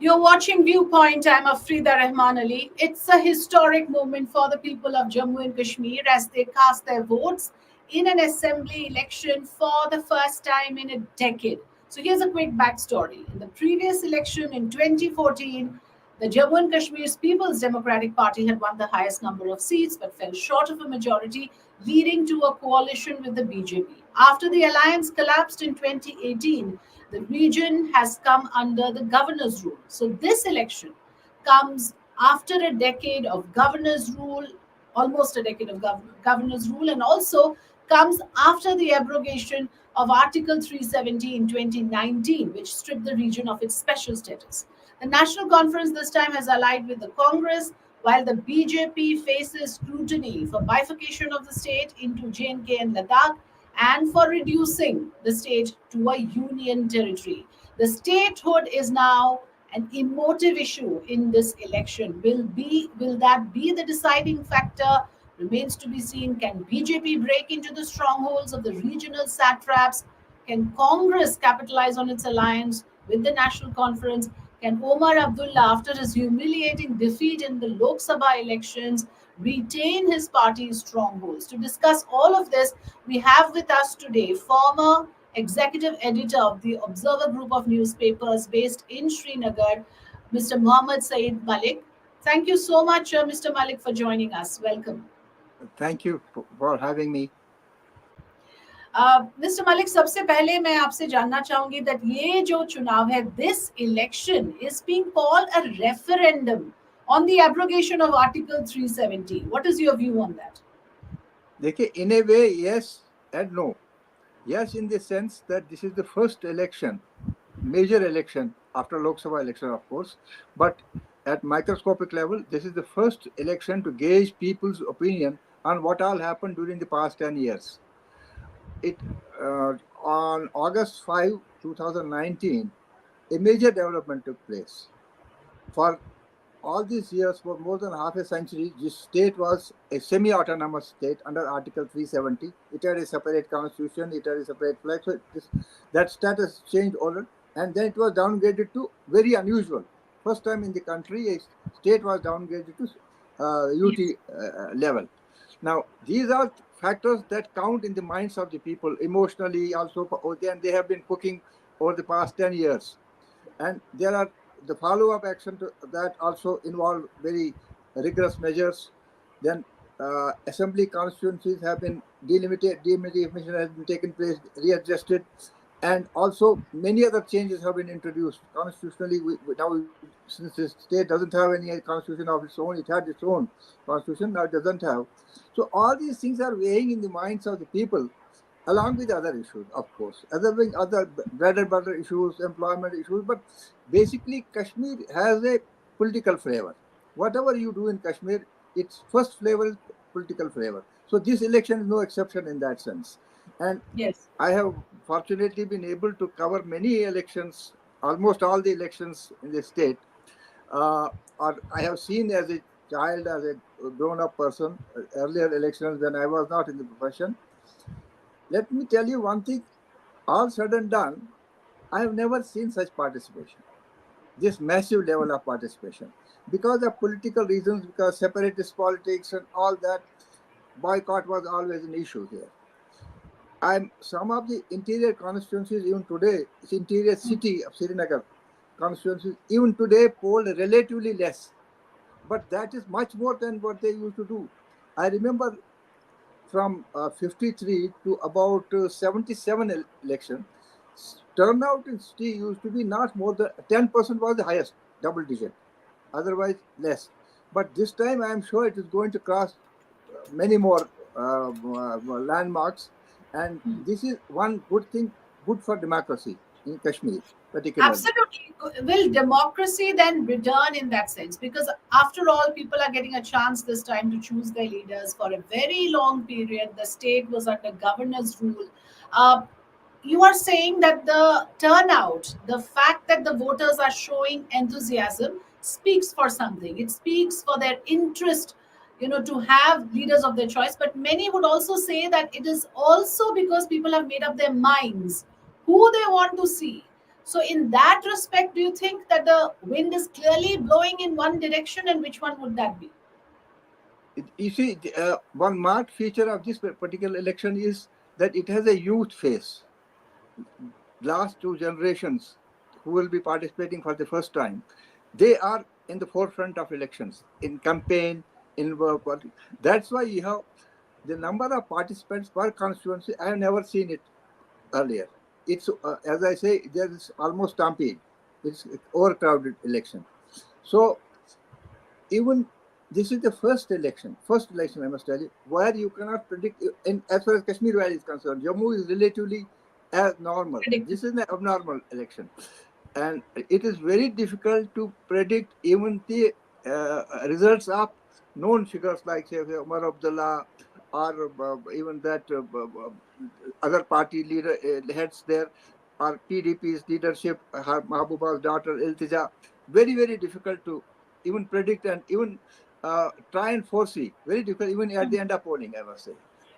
You're watching Viewpoint. I'm Afrida Rahman Ali. It's a historic moment for the people of Jammu and Kashmir as they cast their votes in an assembly election for the first time in a decade. So here's a quick backstory. In the previous election in 2014, the Jammu and Kashmir's People's Democratic Party had won the highest number of seats but fell short of a majority, leading to a coalition with the BJP. After the alliance collapsed in 2018, the region has come under the governor's rule. So this election comes after a decade of governor's rule, almost a decade of governor's rule, and also comes after the abrogation of Article 370 in 2019, which stripped the region of its special status. The National Conference this time has allied with the Congress, while the BJP faces scrutiny for bifurcation of the state into J&K and Ladakh and for reducing the state to a union territory. The statehood is now an emotive issue in this election. Will that be the deciding factor? Remains to be seen. Can BJP break into the strongholds of the regional satraps? Can Congress capitalize on its alliance with the National Conference? Can Omar Abdullah, after his humiliating defeat in the Lok Sabha elections, retain his party's strongholds? To discuss all of this, we have with us today former executive editor of the Observer Group of newspapers based in Srinagar, Mr. Mohammad Sayeed Malik. Thank you so much, Mr. Malik, for joining us. Welcome. Thank you for having me. Mister Malik, सबसे पहले मैं आपसे जानना चाहूंगी that ये जो चुनाव है, this election is being called a referendum on the abrogation of Article 370. What is your view on that? देखिए, in a way, yes and no. Yes, in the sense that this is the first election, major election after Lok Sabha election, of course, but at microscopic level, this is the first election to gauge people's opinion on what all happened during the past 10 years. On August 5, 2019, a major development took place. For all these years, for more than half a century, this state was a semi-autonomous state under Article 370. It had a separate constitution, it had a separate flag. So that status changed order, and then it was downgraded to very unusual. First time in the country, a state was downgraded to UT level. Now, these are factors that count in the minds of the people emotionally also, and they have been cooking over the past 10 years. And there are the follow-up action to that also involve very rigorous measures. Then assembly constituencies have been delimitation has been taken place, readjusted, and also many other changes have been introduced. Constitutionally, now since the state doesn't have any constitution of its own, it had its own constitution, now it doesn't have. So all these things are weighing in the minds of the people, along with other issues, of course, other bread and butter issues, employment issues. But basically, Kashmir has a political flavor. Whatever you do in Kashmir, its first flavor is political flavor. So this election is no exception in that sense. And Yes. I have fortunately been able to cover many elections, almost all the elections in the state. Or I have seen as a child, as a grown-up person, earlier elections when I was not in the profession. Let me tell you one thing, all said and done, I have never seen such participation, this massive level of participation. Because of political reasons, because separatist politics and all that, boycott was always an issue here. Some of the interior constituencies, even today, interior city of Srinagar constituencies, even today polled relatively less. But that is much more than what they used to do. I remember from 53 to about 77 election, turnout in city used to be not more than 10% was the highest, double digit, otherwise less. But this time I am sure it is going to cross many more landmarks, and this is one good thing, good for democracy in Kashmir particularly. Absolutely. Will democracy then return in that sense? Because after all, people are getting a chance this time to choose their leaders for a very long period. The state was under governor's rule. Uh, you are saying that the turnout, the fact that the voters are showing enthusiasm, speaks for something. It speaks for their interest, to have leaders of their choice. But many would also say that it is also because people have made up their minds who they want to see. So, in that respect, do you think that the wind is clearly blowing in one direction, and which one would that be? You see, one marked feature of this particular election is that it has a youth face. Last two generations who will be participating for the first time, they are in the forefront of elections, in campaign, in work. That's why you have the number of participants per constituency. I have never seen it earlier. It's as I say, there is almost stampede. It's overcrowded election. So even this is the first election I must tell you, where you cannot predict. And as far as Kashmir Valley is concerned, Jammu is relatively as normal. Predictable. This is an abnormal election, and it is very difficult to predict even the results of known figures like say Umar Abdullah or even that other party leader heads there, or PDP's leadership, Mahbuba's daughter Iltija. Very, very difficult to even predict and even try and foresee. Very difficult even at the end of polling, I must say.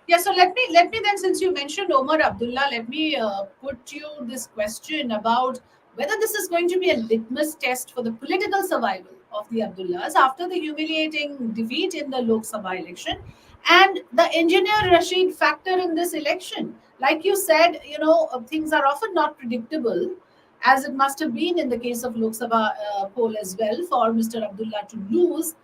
Yeah, so let me then, since you mentioned Omar Abdullah, let me put you this question about whether this is going to be a litmus test for the political survival of the Abdullahs after the humiliating defeat in the Lok Sabha election, and the Engineer Rashid factor in this election. Like you said, things are often not predictable, as it must have been in the case of Lok Sabha poll as well, for Mr. Abdullah to lose.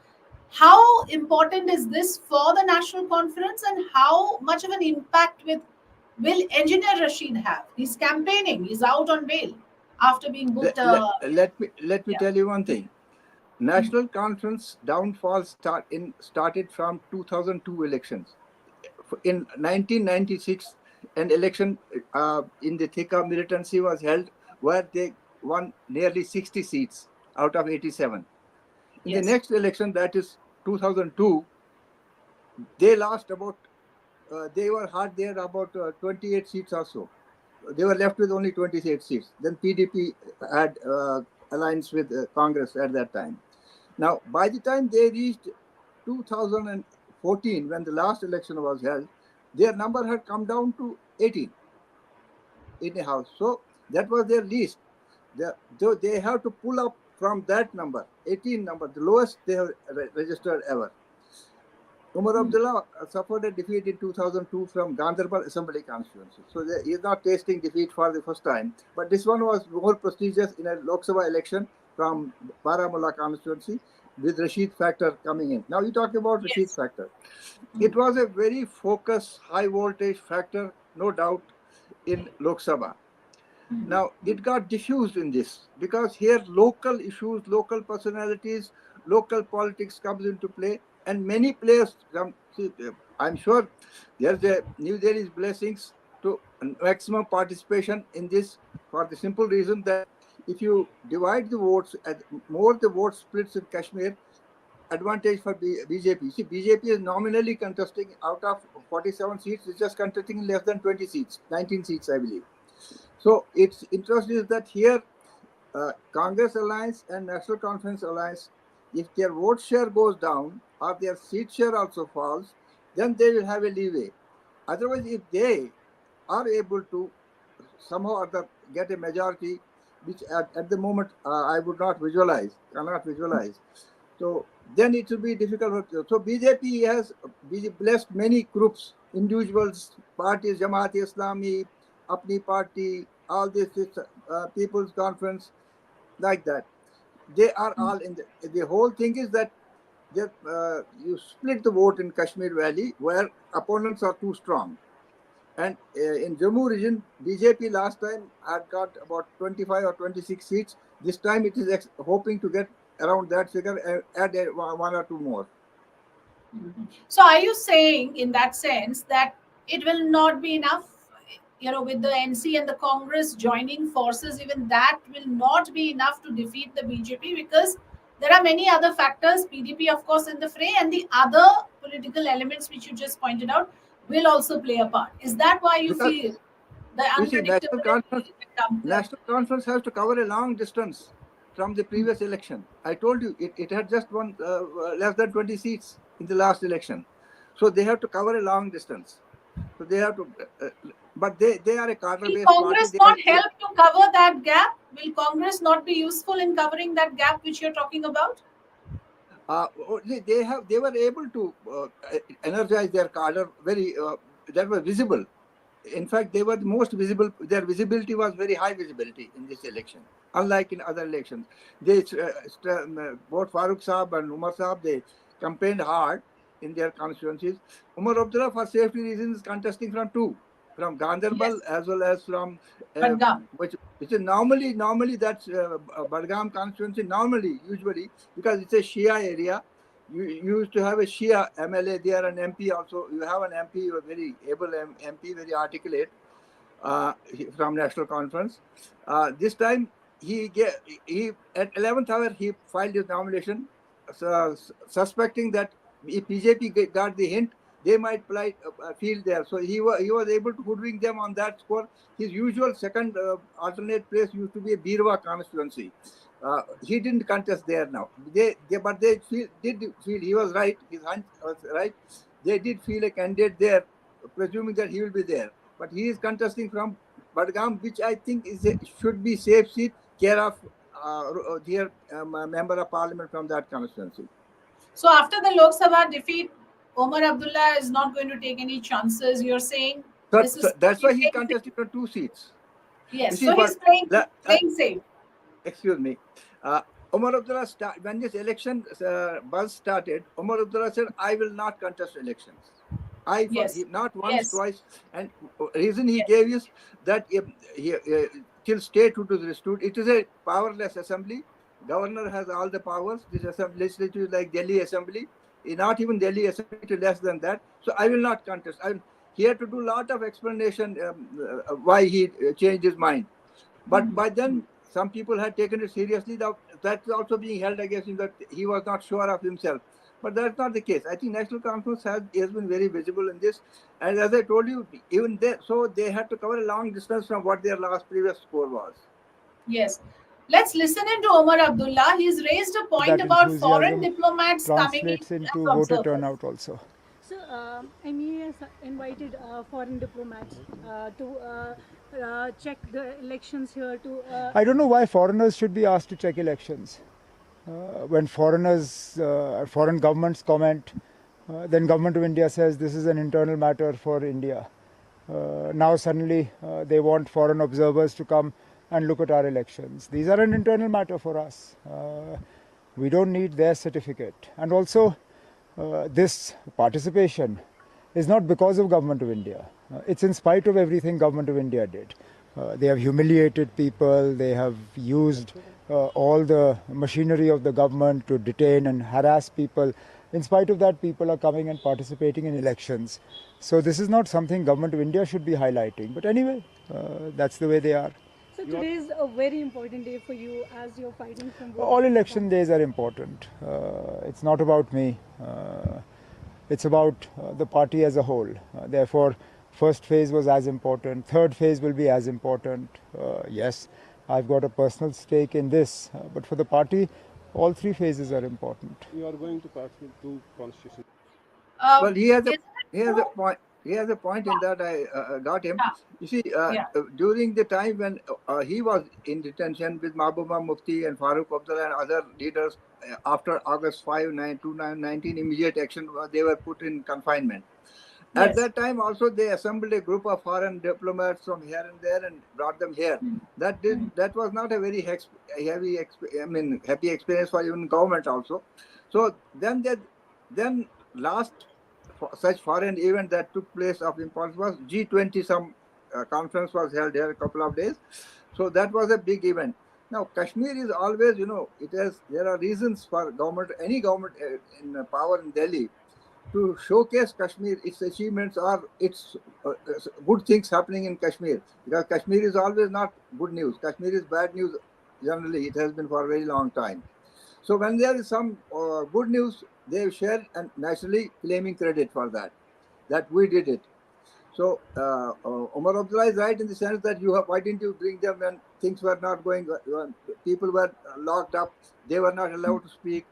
How important is this for the national conference, and how much of an impact will Engineer Rashid have? He's campaigning, he's out on bail after being booked. Let me Yeah. tell you one thing. National conference downfall started from 2002 elections. In 1996, an election in the thick of militancy was held where they won nearly 60 seats out of 87. In Yes. the next election, that is 2002, they lost about, they were had there about 28 seats or so. They were left with only 28 seats. Then PDP had alliance with Congress at that time. Now, by the time they reached 2014, when the last election was held, their number had come down to 18 in a house. So that was their least. They have to pull up from that number, 18 number, the lowest they have registered ever. Umar Abdullah suffered a defeat in 2002 from Gandharbal Assembly constituency. So he is not tasting defeat for the first time. But this one was more prestigious in a Lok Sabha election from Baramulla constituency with Rashid factor coming in. Now you talk about Rashid factor. It was a very focused, high voltage factor, no doubt, in Lok Sabha. Now it got diffused in this because here local issues, local personalities, local politics comes into play. And many players come. I'm sure there is blessings to maximum participation in this for the simple reason that if you divide the votes, more the vote splits in Kashmir, advantage for BJP. See, BJP is nominally contesting out of 47 seats, it's just contesting in less than 20 seats, 19 seats, I believe. So its interest is that here, Congress Alliance and National Conference Alliance, if their vote share goes down or their seat share also falls, then they will have a leeway. Otherwise, if they are able to somehow or other get a majority, which at the moment I would not cannot visualize. So then it will be difficult. So BJP has blessed many groups, individuals, parties, Jamaat-e-Islami, Apni Party, all this People's Conference, like that. They are all in the whole thing is that you split the vote in Kashmir Valley where opponents are too strong. And in Jammu region, BJP last time had got about 25 or 26 seats. This time it is hoping to get around that figure and add one or two more. So are you saying in that sense that it will not be enough, with the NC and the Congress joining forces, even that will not be enough to defeat the BJP, because there are many other factors, PDP of course in the fray, and the other political elements which you just pointed out will also play a part. Is that why you Because, feel the you see, unpredictability? National Conference has to cover a long distance from the previous election. I told you it had just won less than 20 seats in the last election. So they have to cover a long distance. So they have to, but they are a cadre-based party. Congress not help to cover that gap? will Congress not be useful in covering that gap which you're talking about? They were able to energize their cadre very that was visible. In fact, they were the most visible. Their visibility was very high visibility in this election, unlike in other elections. They both Farooq Saab and Umar Saab, they campaigned hard in their constituencies. Umar Abdullah, for safety reasons, is contesting from two, from Ganderbal Yes, as well as from Badgam. which is normally that's Badgam constituency usually because it's a Shia area. You used to have a Shia MLA there and MP also. You have an MP, a very able MP, very articulate from National Conference. This time he at 11th hour he filed his nomination, suspecting that if BJP got the hint, they might field there. So he was able to hoodwink them on that score. His usual second alternate place used to be a Birwa constituency. He didn't contest there now. They did feel he was right. His hunch was right. They did feel a candidate there, presuming that he will be there. But he is contesting from Badgam, which I think should be safe seat, care of their member of parliament from that constituency. So after the Lok Sabha defeat, Omar Abdullah is not going to take any chances. You're saying that's why he's contesting for 2 seats. Yes, so he's playing safe. Excuse me. Omar Abdullah, when this election buzz started, Omar Abdullah said, I will not contest elections. Not once, twice. And reason he gave is that till statehood is restored, it is a powerless assembly. Governor has all the powers. This legislature is like Delhi Assembly. Not even Delhi Assembly, to less than that. So I will not contest. He had to do a lot of explanation why he changed his mind. But by then, some people had taken it seriously. That's also being held against him, that he was not sure of himself. But that's not the case. I think National Conference has been very visible in this. And as I told you, even they had to cover a long distance from what their previous score was. Yes. Let's listen into Omar Abdullah. He's raised a point about foreign diplomats coming in. Translates into voter turnout also. So, MEA has invited foreign diplomats to check the elections here. I don't know why foreigners should be asked to check elections. When foreign governments comment, then Government of India says this is an internal matter for India. Now suddenly they want foreign observers to come and look at our elections. These are an internal matter for us. We don't need their certificate. And also, this participation is not because of Government of India. It's in spite of everything Government of India did. They have humiliated people. They have used all the machinery of the government to detain and harass people. In spite of that, people are coming and participating in elections. So this is not something Government of India should be highlighting. But anyway, that's the way they are. So today is a very important day for you as you're fighting from all election days are important. It's not about me. It's about the party as a whole. Therefore, first phase was as important. Third phase will be as important. Yes, I've got a personal stake in this. But for the party, all 3 phases are important. You are going to participate to constitution. Well, he has a point. He has a point in that I got him. You see, during the time when he was in detention with Mahbooba Mufti and Farooq Abdullah and other leaders, after August 5, 2019, immediate action, they were put in confinement. Yes. At that time, also they assembled a group of foreign diplomats from here and there and brought them here. That was not a very happy experience for even government also. So then last such foreign event that took place of importance was G20. Some conference was held here a couple of days. So that was a big event. Now Kashmir is always, there are reasons for any government in power in Delhi to showcase Kashmir, its achievements or its good things happening in Kashmir. Because Kashmir is always not good news. Kashmir is bad news generally. It has been for a very long time. So when there is some good news, they share and naturally claiming credit for that we did it. So Omar Abdullah is right in the sense that why didn't you bring them when things were not going, when people were locked up, they were not allowed to speak,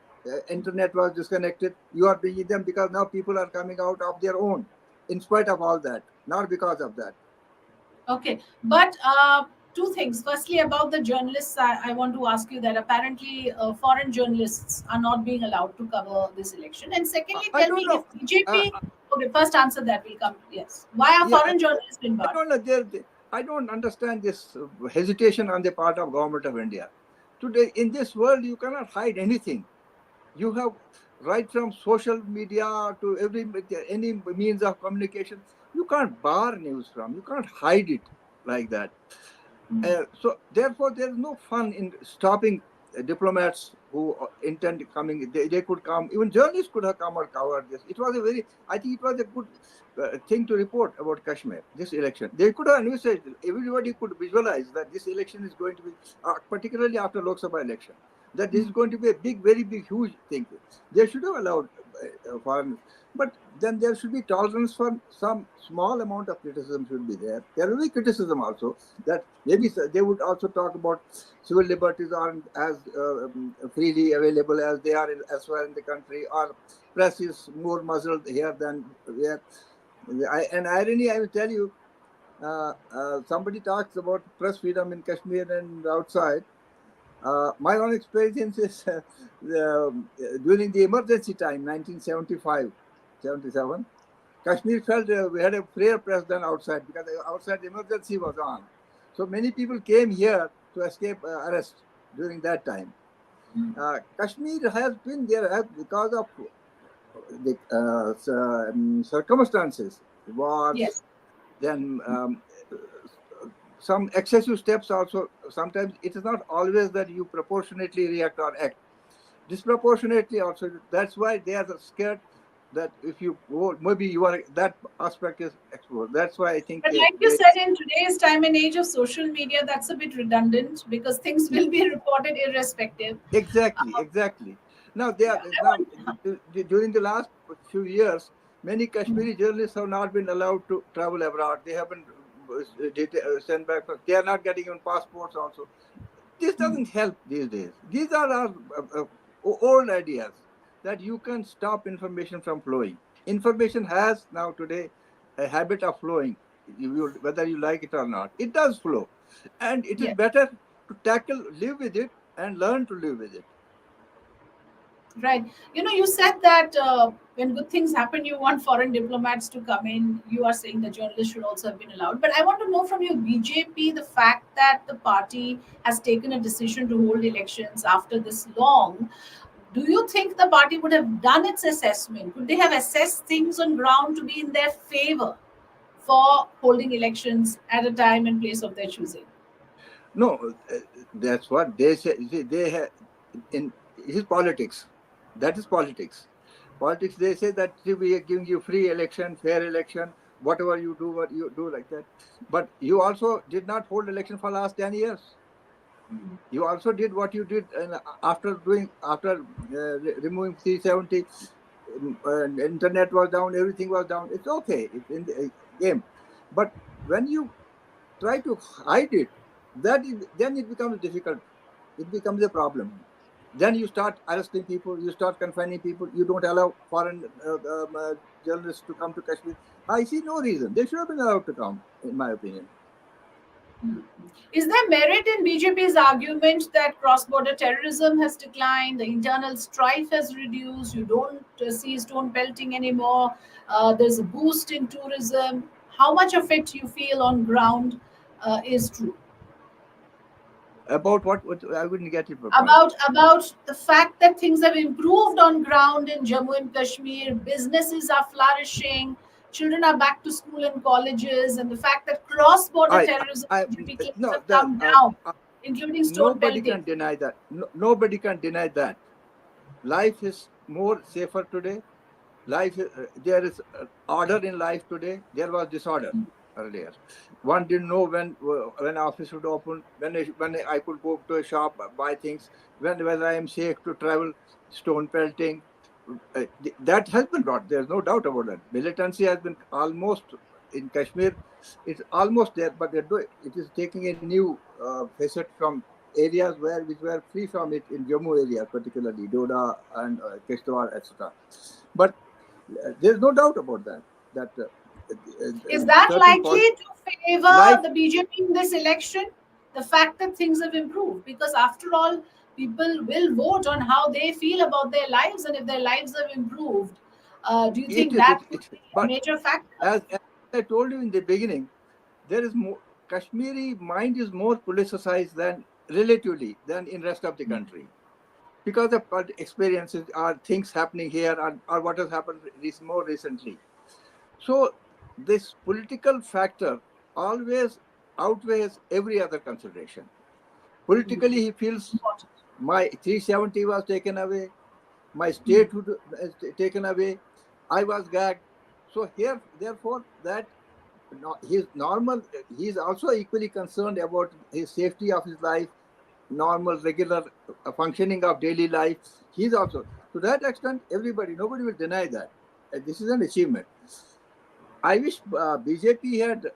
internet was disconnected. You are bringing them because now people are coming out of their own, in spite of all that, not because of that. Okay, but two things. Firstly, about the journalists, I want to ask you that apparently foreign journalists are not being allowed to cover this election. And secondly, I tell don't me know. if BJP. Okay, first answer that will come. Yes. Why are Yeah, foreign journalists being I barred? don't know. I don't understand this hesitation on the part of government of India. Today, in this world, you cannot hide anything. You have right from social media to any means of communication. You can't bar news from. You can't hide it like that. So therefore, there is no fun in stopping diplomats who intend coming. They could come. Even journalists could have come or covered this. It was a very. I think it was a good thing to report about Kashmir. This election, they could have envisaged. Everybody could visualize that this election is going to be, particularly after Lok Sabha election, that this is going to be a big, very big, huge thing. They should have allowed foreigners. But then there should be tolerance for some small amount of criticism should be there. There will be criticism also that maybe they would also talk about civil liberties aren't as freely available as they are elsewhere in the country, or press is more muzzled here than there. And irony, I will tell you, somebody talks about press freedom in Kashmir and outside. My own experience is during the emergency time, 1975, 77, Kashmir felt we had a freer press than outside because outside the emergency was on. So many people came here to escape arrest during that time. Kashmir has been there because of the circumstances, wars, Yes. then some excessive steps also. Sometimes it is not always that you proportionately react or act. Disproportionately also. That's why they are scared that if you vote, maybe you are that aspect is exposed. That's why I think But like you said, in today's time and age of social media, that's a bit redundant because things will be reported irrespective. exactly. Now they are Yeah, I now want, during the last few years, many Kashmiri journalists have not been allowed to travel abroad. They have been sent back. They are not getting even passports also. This doesn't help these days. These are our old ideas that you can stop information from flowing. Information has now today a habit of flowing, whether you like it or not. It does flow. And it is yes. better to live with it and learn to live with it. Right. You said that when good things happen, you want foreign diplomats to come in. You are saying the journalists should also have been allowed. But I want to know from you, BJP, the fact that the party has taken a decision to hold elections after this long. Do you think the party would have done its assessment? Could they have assessed things on ground to be in their favor for holding elections at a time and place of their choosing? No, that's what they say. See, they have in his politics. That is politics. Politics. They say that see, we are giving you free election, fair election, whatever you do, what you do like that. But you also did not hold election for last 10 years. You also did what you did, and after removing 370, internet was down, everything was down. It's okay. It's in the game. But when you try to hide it, then it becomes difficult. It becomes a problem. Then you start arresting people, you start confining people, you don't allow foreign journalists to come to Kashmir. I see no reason. They should have been allowed to come, in my opinion. Is there merit in BJP's argument that cross-border terrorism has declined, the internal strife has reduced, you don't see stone pelting anymore, there's a boost in tourism? How much of it you feel on ground is true? About what I wouldn't get your point. About the fact that things have improved on ground in Jammu and Kashmir, businesses are flourishing, children are back to school and colleges, and the fact that cross-border terrorism I BJP cases no, have come down, including stone nobody pelting. can deny that. No, nobody can deny that. Life is more safer today. There is order in life today. There was disorder earlier. One didn't know when office would open, when I could go to a shop, buy things, whether I am safe to travel, stone pelting. That has been brought. There's no doubt about that. Militancy has been almost in Kashmir. It's almost there, but it is taking a new facet from areas which were free from it in Jammu area, particularly Doda and Kishtwar, etc. But there's no doubt about that. Is that Certain likely to favor life, the BJP in this election? the fact that things have improved. Because after all, people will vote on how they feel about their lives, and if their lives have improved, do you It think is, that could be a but major factor? as I told you in the beginning, there is more, Kashmiri mind is more politicized than relatively than in rest of the country, because of experiences or things happening here, or what has happened more recently. So this political factor always outweighs every other consideration. Politically, he feels my 370 was taken away, my statehood is taken away, I was gagged. So here, therefore, that his normal, he's also equally concerned about his safety of his life, normal, regular functioning of daily life. He's also, to that extent, nobody will deny that. This is an achievement. I wish BJP had,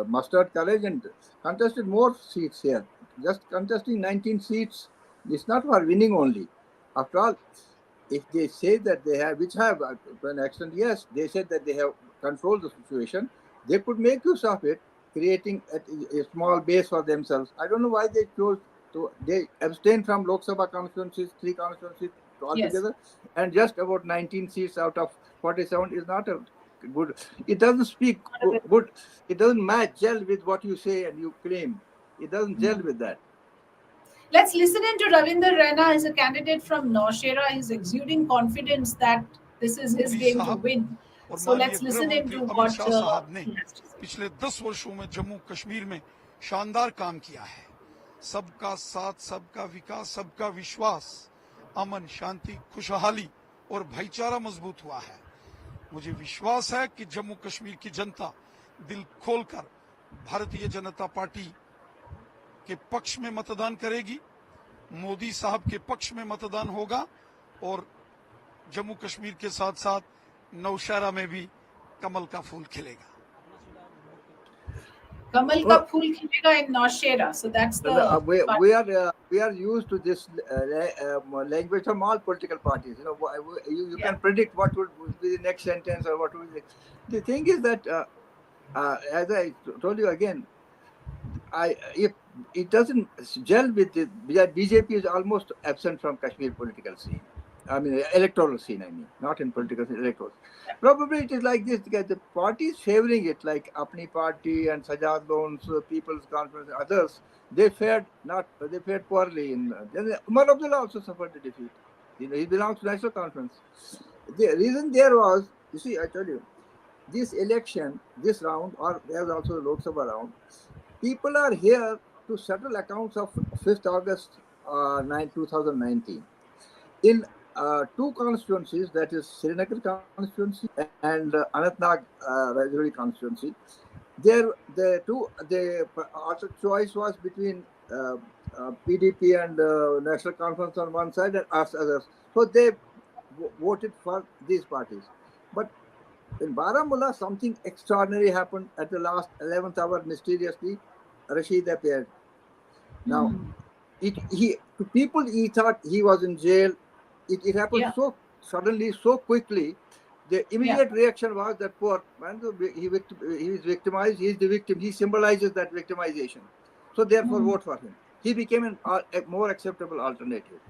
mustered courage and contested more seats here. Just contesting 19 seats is not for winning only. After all, if they say that they have, which have, to an extent, yes, they said that they have controlled the situation, they could make use of it, creating a small base for themselves. I don't know why they chose to, they abstain from Lok Sabha constituencies, 3 constituencies Yes. altogether, and just about 19 seats out of 47 is not a good, it doesn't speak good, it doesn't match, gel with what you say and you claim. It doesn't gel with that. Let's listen in to Ravinder Raina. He's a candidate from Naushera. He's exuding confidence that this is his Modi game to साहब win. और So माननीय let's गृह listen in मंत्री to Amit what Shah साहब ने he has to say. पिछले 10 वर्षों में जम्मू कश्मीर में शानदार काम किया है। सबका साथ, सबका विकास, सबका विश्वास, अमन, शांति, खुशहाली और भाईचारा मजबूत हुआ है। मुझे विश्वास है कि जम्मू कश्मीर की जनता दिल खोलकर भारतीय जनता पार्टी के पक्ष में मतदान करेगी, मोदी साहब के पक्ष में मतदान होगा और जम्मू कश्मीर के साथ साथ नौशहरा में भी कमल का फूल खिलेगा। Kamal ka phool khilega in Naushera. So that's the we are used to this language from all political parties. You can predict what would be the next sentence or what will be the thing is that as I told you again, if it doesn't gel with the BJP is almost absent from Kashmir political scene. I mean, electoral scene, not in political scene, electoral. Probably it is like this, because the parties favoring it, like Apni Party and Sajad Loans, People's Conference, others, they fared poorly. Umar Abdullah also suffered the defeat. He belongs to National Conference. The reason there was, you see, I tell you, this election, this round, or there's also the Lok Sabha round, people are here to settle accounts of 5th August 2019. In 2 constituencies, that is Srinagar constituency and Anantnag Rajaury constituency, the choice was between PDP and National Conference on one side and us others. So they voted for these parties. But in Baramulla, something extraordinary happened at the last 11th hour. Mysteriously, Rashid appeared. Now, to people, he thought he was in jail. It happened so suddenly, so quickly. The immediate reaction was that poor man, he is victimized. He is the victim. He symbolizes that victimization. So therefore, vote for him. He became a more acceptable alternative.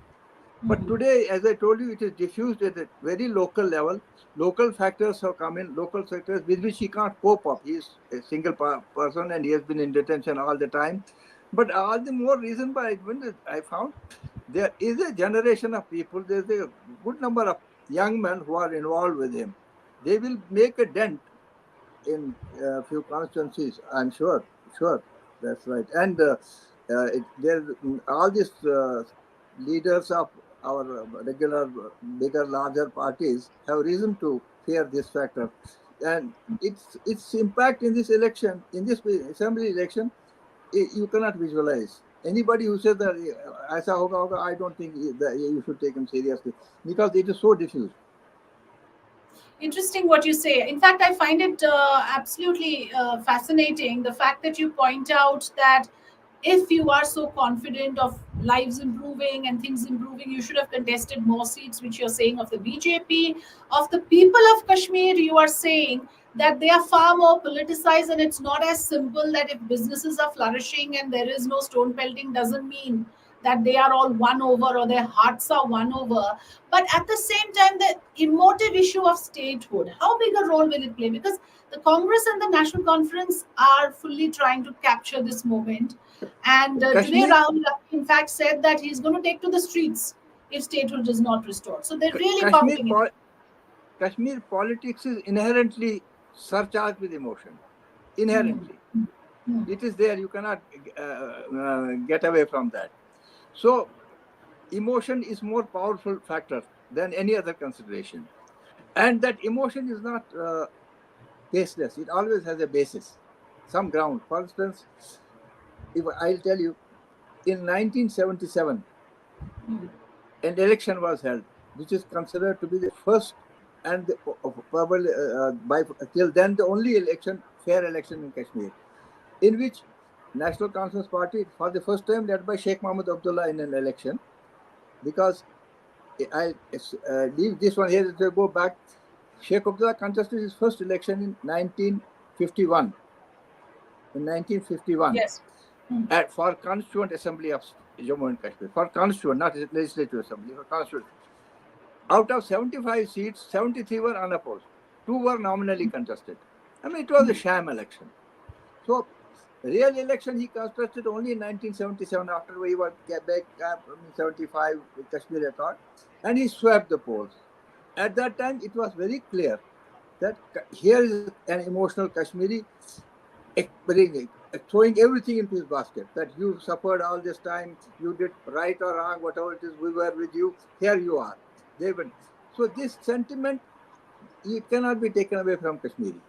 But today, as I told you, it is diffused at a very local level. Local factors have come in, local sectors with which he can't cope up. He is a single person and he has been in detention all the time. But all the more reason why I found there is a generation of people, there's a good number of young men who are involved with him. They will make a dent in a few constituencies, I'm sure. Sure, that's right. And all these leaders of our regular, bigger, larger parties have reason to fear this factor. And its impact in this election, in this assembly election, you cannot visualize. Anybody who says that aisa hoga, I don't think that you should take him seriously, because it is so diffused. Interesting what you say. In fact, I find it absolutely fascinating, the fact that you point out that if you are so confident of lives improving and things improving, you should have contested more seats, which you're saying of the BJP. Of the people of Kashmir, you are saying that they are far more politicized, and it's not as simple that if businesses are flourishing and there is no stone pelting doesn't mean that they are all won over or their hearts are won over. But at the same time, the emotive issue of statehood, how big a role will it play? Because the Congress and the National Conference are fully trying to capture this moment. And today, Kashmir, Rahul in fact said that he's going to take to the streets if statehood is not restored. So they're really Kashmir, pumping it. Kashmir politics is inherently surcharged with emotion. Inherently. It is there. You cannot get away from that. So emotion is more powerful factor than any other consideration. And that emotion is not baseless. It always has a basis, some ground. For instance, if I'll tell you, in 1977, an election was held, which is considered to be the first and probably by till then the only election, fair election in Kashmir, in which National Conference Party, for the first time, led by Sheikh Mohammed Abdullah in an election, because I leave this one here to go back. Sheikh Abdullah contested his first election in 1951. In 1951, Yes. for Constituent Assembly of Jammu and Kashmir, for Constituent, not Legislative Assembly, for Constituent. Out of 75 seats, 73 were unopposed. 2 were nominally contested. I mean, it was a sham election. So, real election he contested only in 1977 after he was back in 75 with Kashmir Accord, and he swept the polls. At that time, it was very clear that here is an emotional Kashmiri throwing everything into his basket, that you suffered all this time, you did right or wrong, whatever it is, we were with you, here you are. They went. So this sentiment, it cannot be taken away from Kashmiri.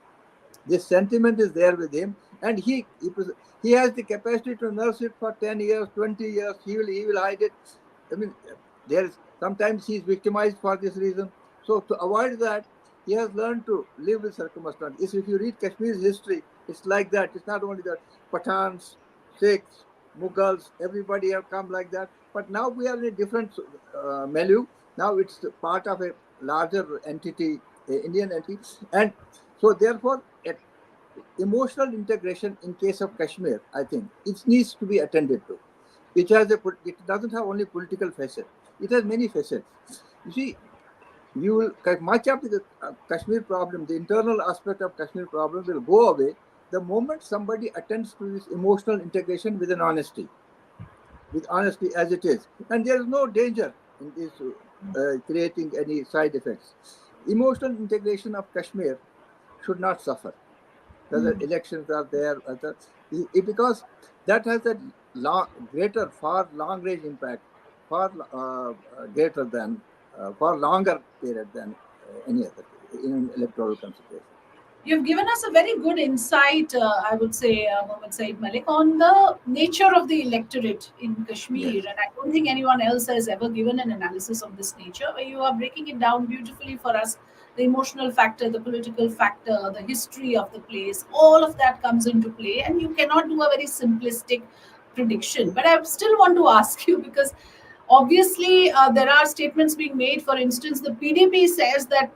This sentiment is there with him, and he has the capacity to nurse it for 10 years, 20 years. He will hide it. I mean, sometimes he is victimized for this reason. So to avoid that, he has learned to live with circumstances. If you read Kashmir's history, it's like that. It's not only the Pathans, Sikhs, Mughals, everybody have come like that. But now we are in a different milieu. Now it's part of a larger entity, Indian entity. And so therefore, emotional integration in case of Kashmir, I think, it needs to be attended to. It doesn't have only political facet. It has many facets. You see, much of the Kashmir problem, the internal aspect of Kashmir problem will go away the moment somebody attends to this emotional integration with honesty as it is. And there is no danger in this creating any side effects. Emotional integration of Kashmir should not suffer. Whether elections are there, because that has a far long-range impact, far greater than, far longer period than any other in an electoral consideration. You've given us a very good insight, I would say, Mohammad Sayeed Malik, on the nature of the electorate in Kashmir. Yes. And I don't think anyone else has ever given an analysis of this nature, where you are breaking it down beautifully for us. The emotional factor, the political factor, the history of the place, all of that comes into play. And you cannot do a very simplistic prediction. But I still want to ask you, because obviously there are statements being made. For instance, the PDP says that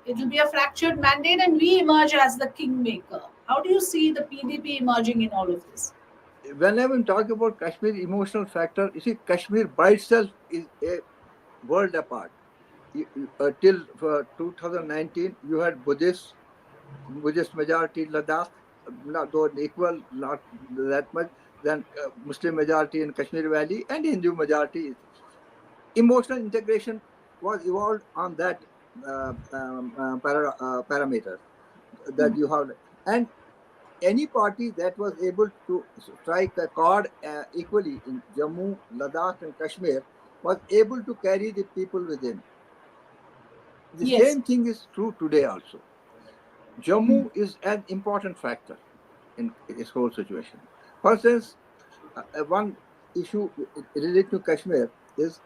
it will be a fractured mandate and we emerge as the kingmaker. How do you see the PDP emerging in all of this? Whenever we talk about Kashmir emotional factor, you see, Kashmir by itself is a world apart. Till 2019, you had Buddhist majority Ladakh, not though equal, not that much. Then Muslim majority in Kashmir Valley and Hindu majority. Emotional integration was evolved on that parameter that you have, and any party that was able to strike a chord equally in Jammu, Ladakh, and Kashmir was able to carry the people within. The same thing is true today also. Jammu is an important factor in this whole situation. For instance, one issue related to Kashmir is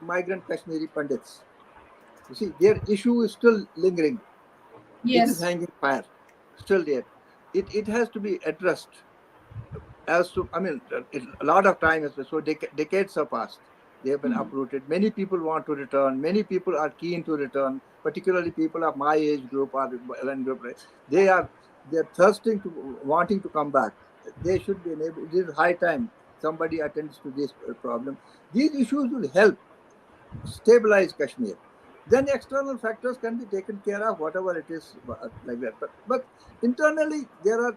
migrant Kashmiri Pandits. You see, their issue is still lingering. It is hanging fire, still there. It has to be addressed. A lot of time has passed, so decades have passed. They have been uprooted. Many people want to return. Many people are keen to return, particularly people of my age group or they're thirsting to wanting to come back. They should be enabled. It is high time somebody attends to this problem. These issues will help stabilize Kashmir. Then external factors can be taken care of, whatever it is like that. But internally, there are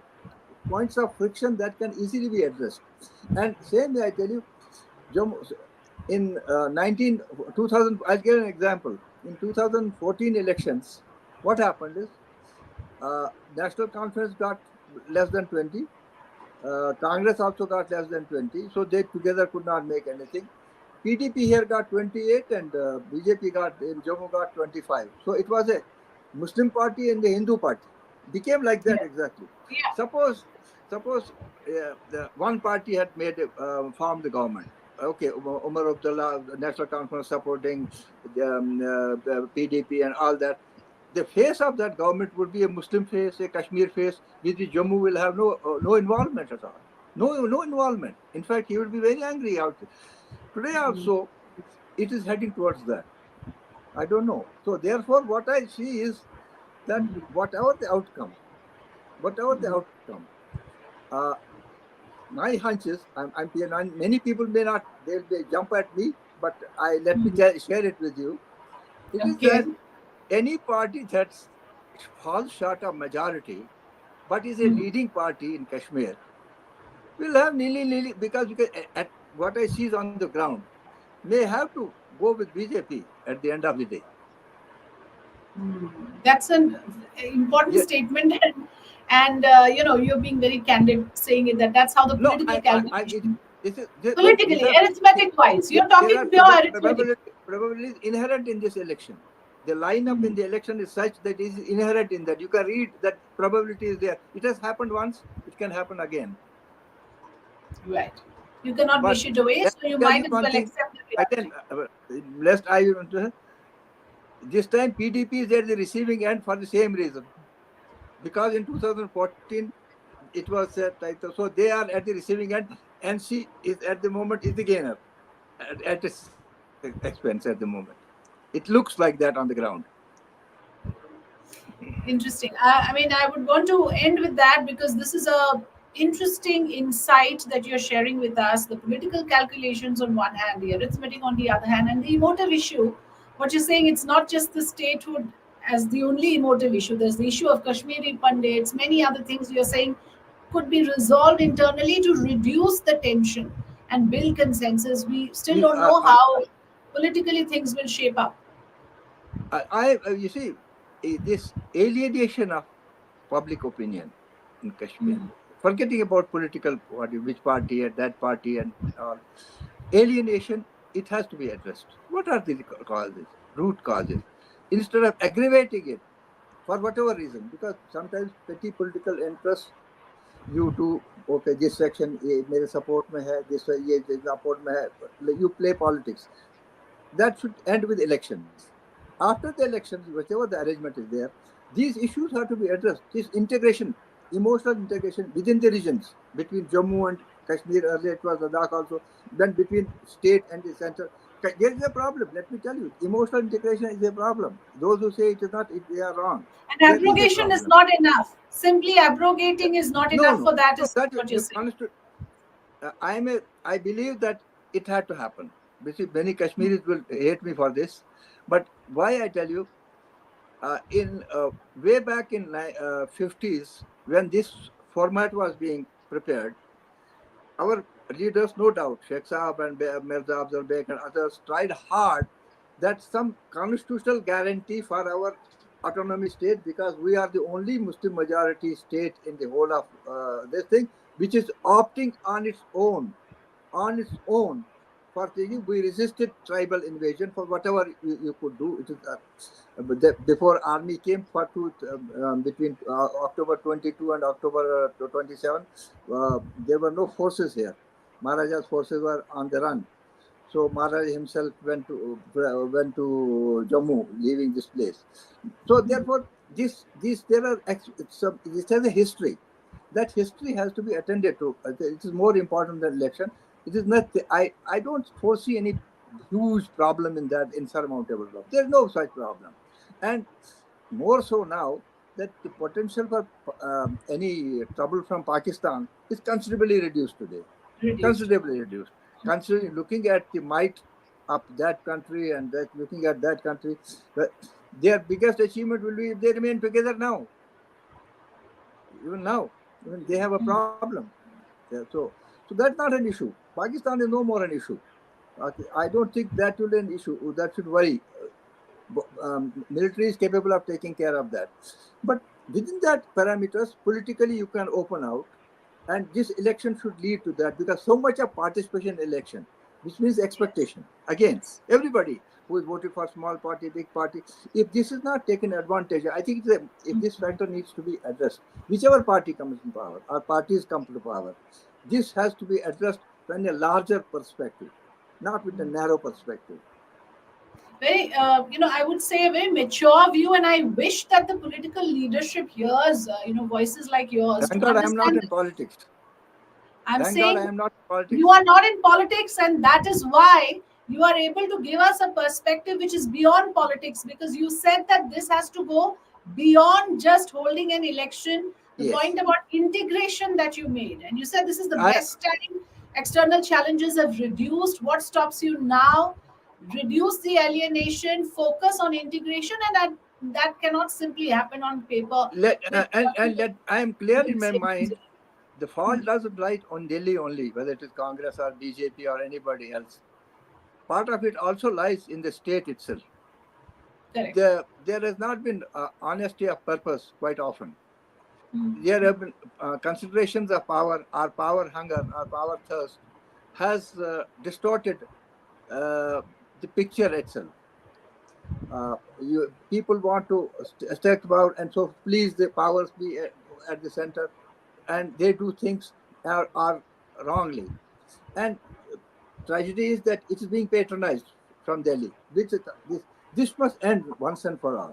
points of friction that can easily be addressed. And same way, I tell you, Jammu, in 2000, I'll give an example. In 2014 elections, what happened is National Conference got less than 20. Congress also got less than 20. So they together could not make anything. PDP here got 28 and BJP got in Jammu got 25. So it was a Muslim party and the Hindu party. Became like that exactly. Yeah. Suppose the one party had made formed the government. Okay, Umar Abdullah, the National Conference supporting the PDP and all that. The face of that government would be a Muslim face, a Kashmir face, which Jammu will have no involvement at all. No involvement. In fact, he would be very angry out there. Today also, it is heading towards that. I don't know. So therefore, what I see is that whatever the outcome, my hunch is, many people may not, they'll jump at me, but let me share it with you. It is that any party that falls short of majority, but is a leading party in Kashmir, will have nearly because at what I see is on the ground, may have to go with BJP at the end of the day. That's an important statement, and you're being very candid saying it that's how the political calculation. Politically, arithmetic-wise, you're talking pure arithmetic. Probability is inherent in this election. The lineup in the election is such that it is inherent in that. You can read that probability is there. It has happened once. It can happen again. Right. You cannot wish it away, so you might as well accept it. Again, lest I this time PDP is at the receiving end for the same reason. Because in 2014 it was so they are at the receiving end, and she is at the moment is the gainer at its expense at the moment. It looks like that on the ground. Interesting. I mean, I would want to end with that because this is a interesting insight that you're sharing with us. The political calculations on one hand, the arithmetic on the other hand, and the emotive issue. What you're saying, it's not just the statehood as the only emotive issue. There's the issue of Kashmiri Pandits, many other things you're saying could be resolved internally to reduce the tension and build consensus. We still don't know how politically things will shape up. You see, this alienation of public opinion in Kashmir, forgetting about political party, which party and that party and all, alienation, it has to be addressed. What are the causes, root causes? Instead of aggravating it for whatever reason, because sometimes petty political interests, you do, okay, this section, mere support mein hai, this support mein hai, you play politics. That should end with elections. After the elections, whichever the arrangement is there, these issues have to be addressed. This integration, emotional integration within the regions, between Jammu and Kashmir, earlier it was Ladakh also, then between state and the center. There is a problem, let me tell you. Emotional integration is a problem. Those who say it is not, they are wrong. And abrogation is not enough. Simply abrogating is not enough for that. Is what you're saying. I believe that it had to happen. Many Kashmiris will hate me for this, but why I tell you, in way back in 50s, when this format was being prepared, our leaders, no doubt, Sheikh Saab and Mirza Afzal Beg and others tried hard that some constitutional guarantee for our autonomy state, because we are the only Muslim majority state in the whole of this thing, which is opting on its own for thinking. We resisted tribal invasion for whatever you could do. It is before army came between October 22 and October 27, there were no forces here. Maharaja's forces were on the run. So Maharaja himself went to Jammu, leaving this place. So therefore, this has a history. That history has to be attended to. It is more important than election. It is not. I don't foresee any huge problem in that insurmountable problem. There's no such problem. And more so now that the potential for any trouble from Pakistan is considerably reduced today. Considerably reduced. Considering looking at the might of that country and that looking at that country, their biggest achievement will be if they remain together now. Even now, even they have a problem. Yeah, so that's not an issue. Pakistan is no more an issue. Okay, I don't think that will be an issue. That should worry. Military is capable of taking care of that. But within that parameters, politically you can open out, and this election should lead to that, because so much of participation in election, which means expectation. Again, everybody who is voting for small party, big party, if this is not taken advantage, I think if this factor needs to be addressed, whichever party comes in power or parties come to the power, this has to be addressed from a larger perspective, not with a narrow perspective. Very, I would say a very mature view, and I wish that the political leadership hears, voices like yours. Thank God I am not in politics. I'm Thank saying God I am not in politics. you are not in politics, and that is why you are able to give us a perspective which is beyond politics, because you said that this has to go beyond just holding an election. The Yes. point about integration that you made, and you said this is the best time. External challenges have reduced. What stops you now? Reduce the alienation, focus on integration, and that cannot simply happen on paper. I am clear in my mind, the fault doesn't lie on Delhi only, whether it is Congress or BJP or anybody else. Part of it also lies in the state itself. Correct. There has not been honesty of purpose quite often. There have been considerations of power, or power hunger, or power thirst, has distorted the picture itself. People want to stack about, and so please the powers be at the center, and they do things are wrongly. And tragedy is that it is being patronized from Delhi. This must end once and for all.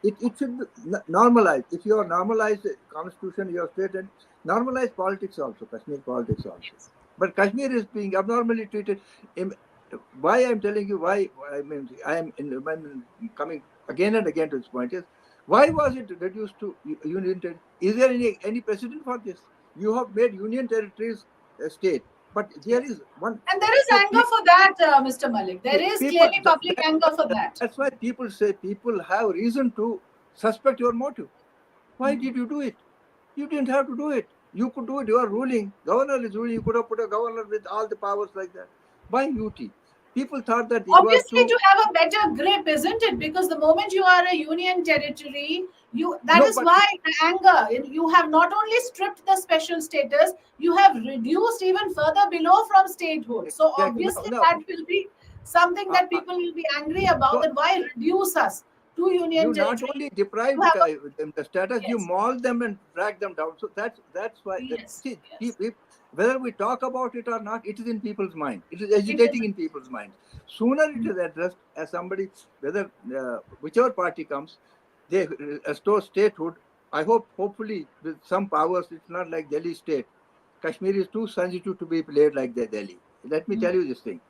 It should be normalized. If you are normalized the constitution, your state, and normalize politics also, Kashmir politics also. But Kashmir is being abnormally treated. Why I'm telling you why I'm coming again and again to this point is, why was it reduced to union territory? Is there any precedent for this? You have made union territories a state, but there is one. And there is anger for that, Mr. Malik. There is clearly public anger for that. That's why people say people have reason to suspect your motive. Why did you do it? You didn't have to do it. You could do it. You are ruling. Governor is ruling. You could have put a governor with all the powers like that. Why UT? People thought that obviously to have a better grip, isn't it? Because the moment you are a union territory, that is why the anger. You have not only stripped the special status, you have reduced even further below from statehood. So obviously that will be something that people will be angry about. That why reduce us to union territory? You not only deprive them the status, you maul them and drag them down. So that's why. Whether we talk about it or not, it is in people's mind. It is agitating in people's mind. Sooner it is addressed as somebody, whether whichever party comes, they restore statehood. I hopefully, with some powers. It's not like Delhi state. Kashmir is too sensitive to be played like Delhi. Let me tell you this thing.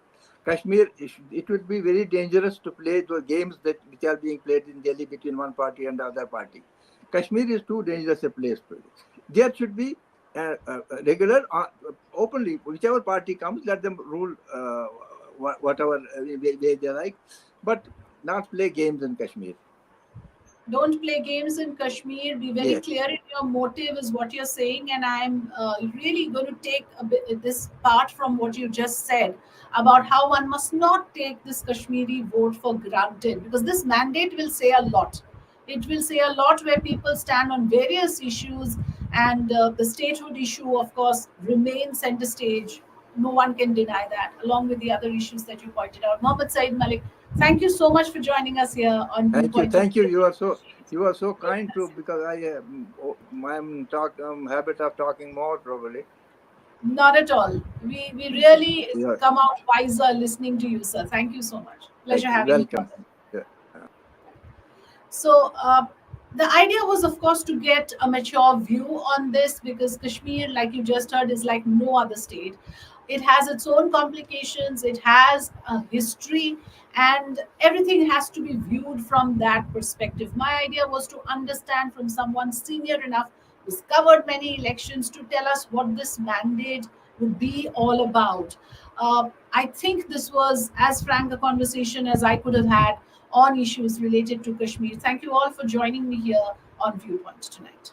Kashmir, it would be very dangerous to play the games which are being played in Delhi between one party and the other party. Kashmir is too dangerous a place for it. There should be regular, openly, whichever party comes, let them rule whatever way they like, but not play games in Kashmir. Don't play games in Kashmir. Be very clear in your motive is what you're saying, and I'm really going to take this part from what you just said about how one must not take this Kashmiri vote for granted, because this mandate will say a lot. It will say a lot where people stand on various issues, and the statehood issue, of course, remains center stage. No one can deny that, along with the other issues that you pointed out. Mohammad Sayeed Malik, thank you so much for joining us here on. Thank you. You are so kind too, because I'm habit of talking more probably. Not at all. We really come out wiser listening to you, sir. Thank you so much. Pleasure having you. So the idea was, of course, to get a mature view on this, because Kashmir, like you just heard, is like no other state. It has its own complications, it has a history, and everything has to be viewed from that perspective. My idea was to understand from someone senior enough who's covered many elections to tell us what this mandate would be all about. I think this was as frank a conversation as I could have had on issues related to Kashmir. Thank you all for joining me here on Viewpoint tonight.